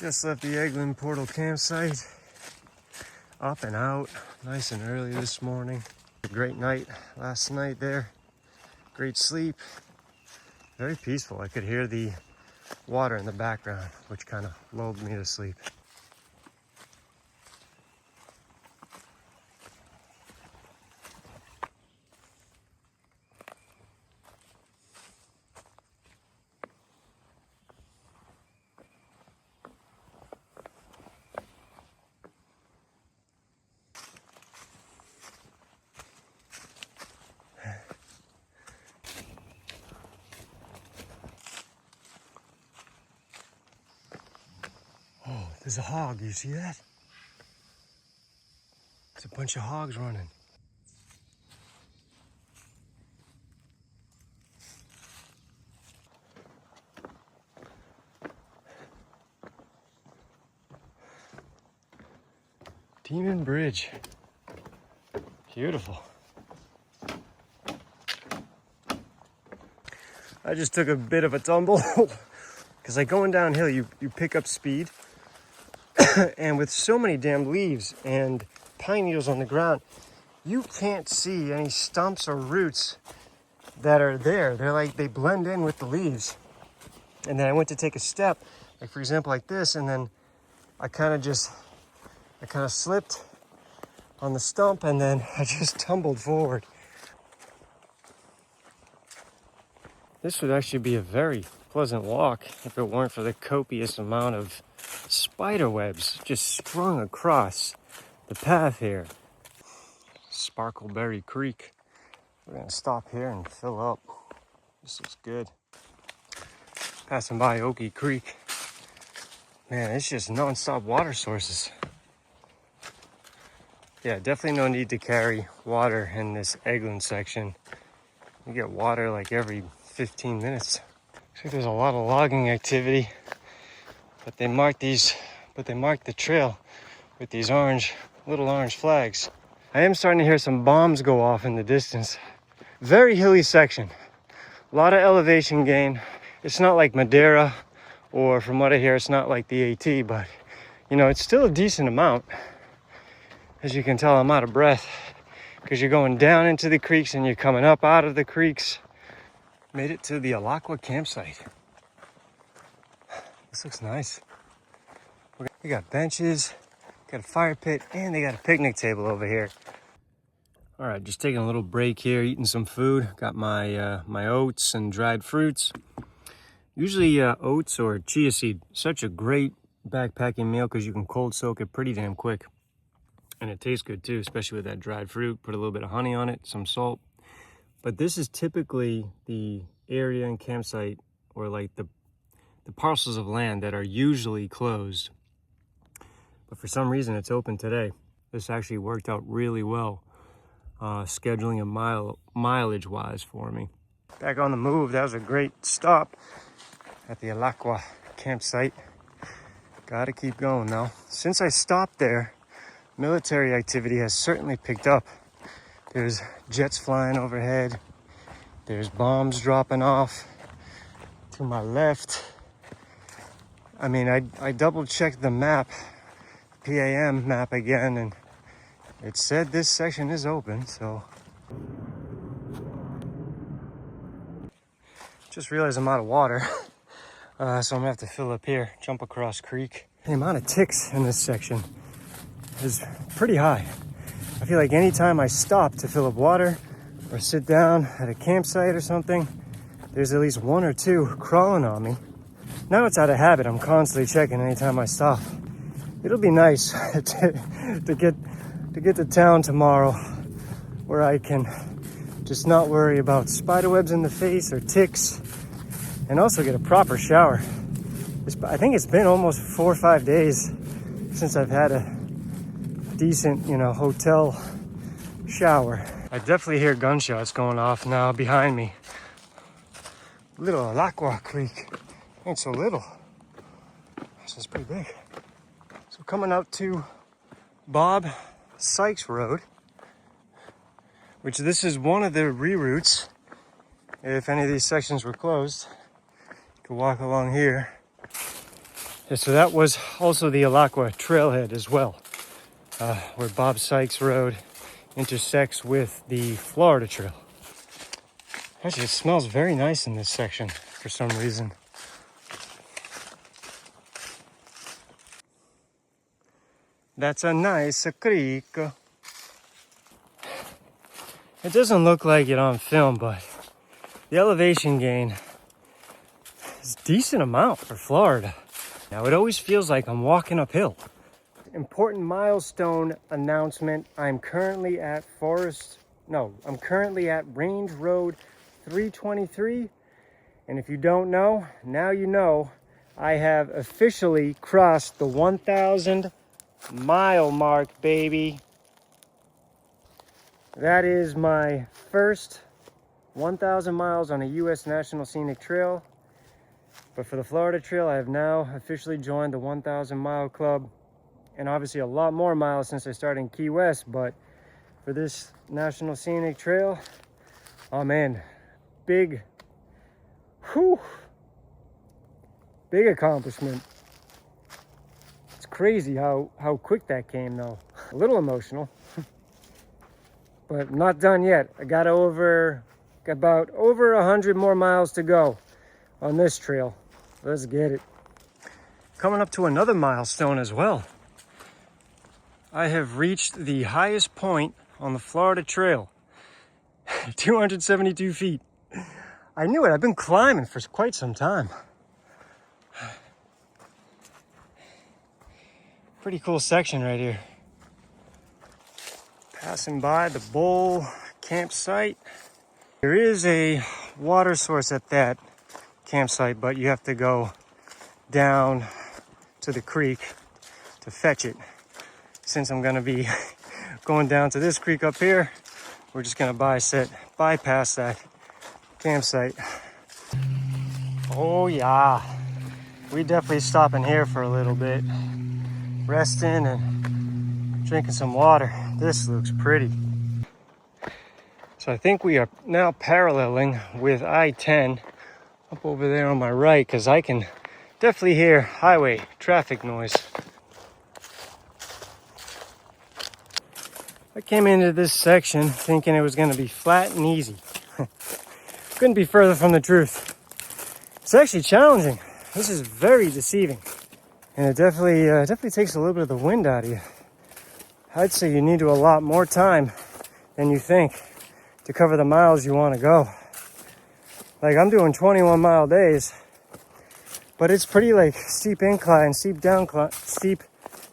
Just left the Eglin Portal campsite. Up and out, nice and early this morning. A great night last night there. Great sleep. Very peaceful. I could hear the water in the background, which kind of lulled me to sleep. Oh, there's a hog. You see that? There's a bunch of hogs running. Demon Bridge. Beautiful. I just took a bit of a tumble because like going downhill, you pick up speed. And with so many damn leaves and pine needles on the ground, you can't see any stumps or roots that are there. They're like, they blend in with the leaves. And then I went to take a step, like for example, like this, and then I kind of slipped on the stump and then I just tumbled forward. This would actually be a very pleasant walk if it weren't for the copious amount of spider webs just strung across the path here. Sparkleberry Creek. We're gonna stop here and fill up. This looks good. Passing by Okie Creek. Man, it's just non-stop water sources. Yeah, definitely no need to carry water in this Eglin section. You get water like every 15 minutes. Looks like there's a lot of logging activity, but they mark the trail with these little orange flags. I am starting to hear some bombs go off in the distance. Very hilly section. A lot of elevation gain. It's not like Madeira, or from what I hear, it's not like the AT, but you know, it's still a decent amount. As you can tell, I'm out of breath because you're going down into the creeks and you're coming up out of the creeks. Made it to the Alakwa campsite. This looks nice. We got benches, got a fire pit, and they got a picnic table over here. All right, just taking a little break here, eating some food. Got my my oats and dried fruits. Usually oats or chia seed, such a great backpacking meal because you can cold soak it pretty damn quick. And it tastes good too, especially with that dried fruit. Put a little bit of honey on it, some salt. But this is typically the area and campsite, or like the parcels of land that are usually closed. But for some reason, it's open today. This actually worked out really well, scheduling and mileage-wise for me. Back on the move, that was a great stop at the Alakwa campsite. Gotta keep going now. Since I stopped there, military activity has certainly picked up. There's jets flying overhead. There's bombs dropping off to my left. I mean, I double checked the map, PAM map again, and it said this section is open, so. Just realized I'm out of water, so I'm gonna have to fill up here, jump across creek. The amount of ticks in this section is pretty high. I feel like anytime I stop to fill up water or sit down at a campsite or something, there's at least one or two crawling on me. Now it's out of habit. I'm constantly checking anytime I stop. It'll be nice to get to town tomorrow where I can just not worry about spider webs in the face or ticks, and also get a proper shower. I think it's been almost 4 or 5 days since I've had a decent, hotel shower. I definitely hear gunshots going off now behind me. Little Alakwa Creek. Ain't so little. This is pretty big. So coming up to Bob Sykes Road, which this is one of the reroutes. If any of these sections were closed, you could walk along here Yeah, so that was also the Alacqua trailhead as well, where Bob Sykes Road intersects with the Florida Trail. Actually, it smells very nice in this section for some reason. That's a nice creek. It doesn't look like it on film, but the elevation gain is a decent amount for Florida. Now, it always feels like I'm walking uphill. Important milestone announcement. I'm currently at Range Road 323. And if you don't know, now you know, I have officially crossed the 1,000 mile mark, baby. That is my first 1,000 miles on a U.S. National Scenic Trail. But for the Florida Trail, I have now officially joined the 1,000 mile club. And obviously a lot more miles since I started in Key West. But for this National Scenic Trail, oh man, big accomplishment. It's crazy how quick that came though. A little emotional. But not done yet. I got about over 100 more miles to go on this trail. Let's get it. Coming up to another milestone as well. I have reached the highest point on the Florida Trail. 272 feet. I knew it. I've been climbing for quite some time. Pretty cool section right here. Passing by the Bull campsite. There is a water source at that campsite, but you have to go down to the creek to fetch it. Since I'm gonna be going down to this creek up here, we're just gonna bypass that campsite. Oh yeah, we definitely stopping here for a little bit, resting and drinking some water. This looks pretty. So I think we are now paralleling with I-10 up over there on my right, because I can definitely hear highway traffic noise. I came into this section thinking it was going to be flat and easy. Couldn't be further from the truth. It's actually challenging. This is very deceiving. And it definitely takes a little bit of the wind out of you. I'd say you need a lot more time than you think to cover the miles you want to go. Like, I'm doing 21 mile days, but it's pretty like steep incline, steep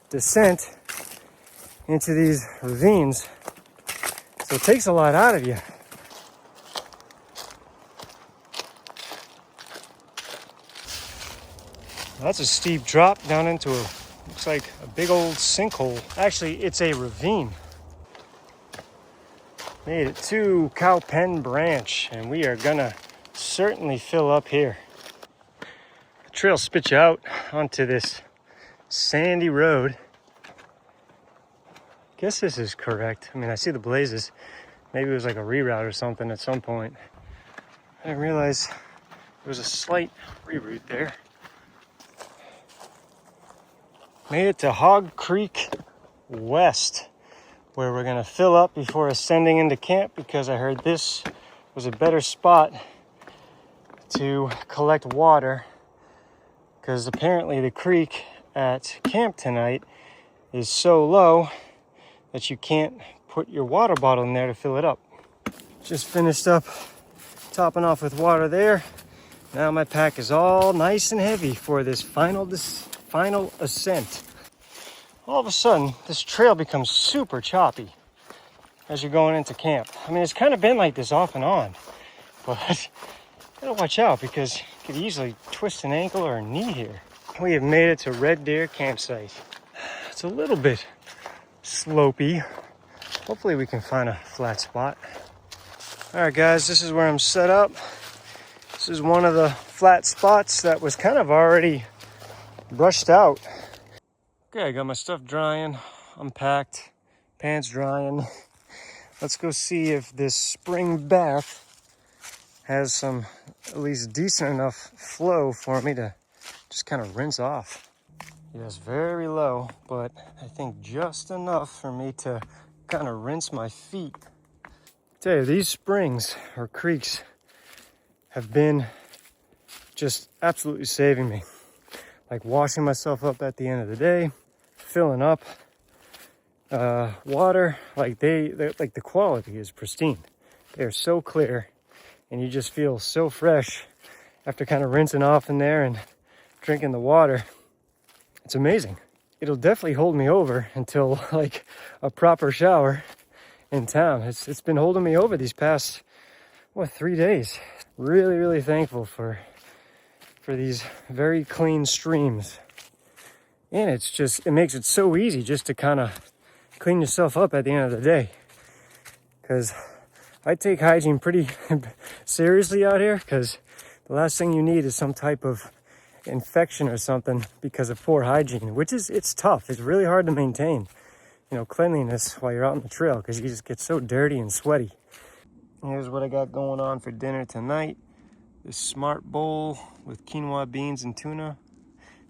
descent into these ravines. So it takes a lot out of you. That's a steep drop down into looks like a big old sinkhole. Actually, it's a ravine. Made it to Cow Pen Branch, and we are gonna certainly fill up here. The trail spits you out onto this sandy road. Guess this is correct. I mean, I see the blazes. Maybe it was like a reroute or something at some point. I didn't realize there was a slight reroute there. Made it to Hog Creek West, where we're gonna fill up before ascending into camp, because I heard this was a better spot to collect water, because apparently the creek at camp tonight is so low that you can't put your water bottle in there to fill it up. Just finished up topping off with water there. Now my pack is all nice and heavy for this final ascent. All of a sudden, this trail becomes super choppy as you're going into camp. I mean, it's kind of been like this off and on, but you gotta watch out because you could easily twist an ankle or a knee here. We have made it to Red Deer campsite. It's a little bit slopey. Hopefully we can find a flat spot. All right, guys, this is where I'm set up. This is one of the flat spots that was kind of already brushed out. Okay, I got my stuff drying, unpacked, pants drying. Let's go see if this spring bath has some at least decent enough flow for me to just kind of rinse off. Yes, very low, but I think just enough for me to kind of rinse my feet. I tell you, these springs or creeks have been just absolutely saving me. Like washing myself up at the end of the day, filling up water, like like the quality is pristine. They're so clear and you just feel so fresh after kind of rinsing off in there and drinking the water. It's amazing. It'll definitely hold me over until like a proper shower in town. It's been holding me over these past 3 days. Really thankful for these very clean streams. And it makes it so easy just to kind of clean yourself up at the end of the day. Because I take hygiene pretty seriously out here, because the last thing you need is some type of infection or something because of poor hygiene, which it's tough. It's really hard to maintain, cleanliness while you're out on the trail, because you just get so dirty and sweaty. Here's what I got going on for dinner tonight. This smart bowl with quinoa beans and tuna.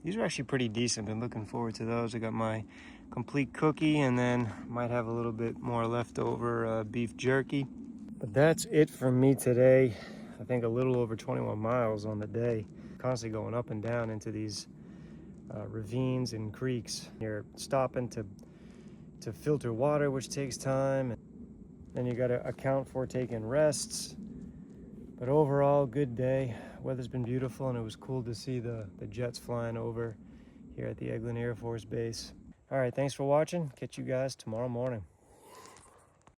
These are actually pretty decent. Been looking forward to those. I got my complete cookie, and then might have a little bit more leftover beef jerky. But that's it from me today. I think a little over 21 miles on the day. Constantly going up and down into these ravines and creeks. You're stopping to filter water, which takes time. And then you got to account for taking rests. But overall, good day. Weather's been beautiful, and it was cool to see the jets flying over here at the Eglin Air Force Base. All right, thanks for watching. Catch you guys tomorrow morning.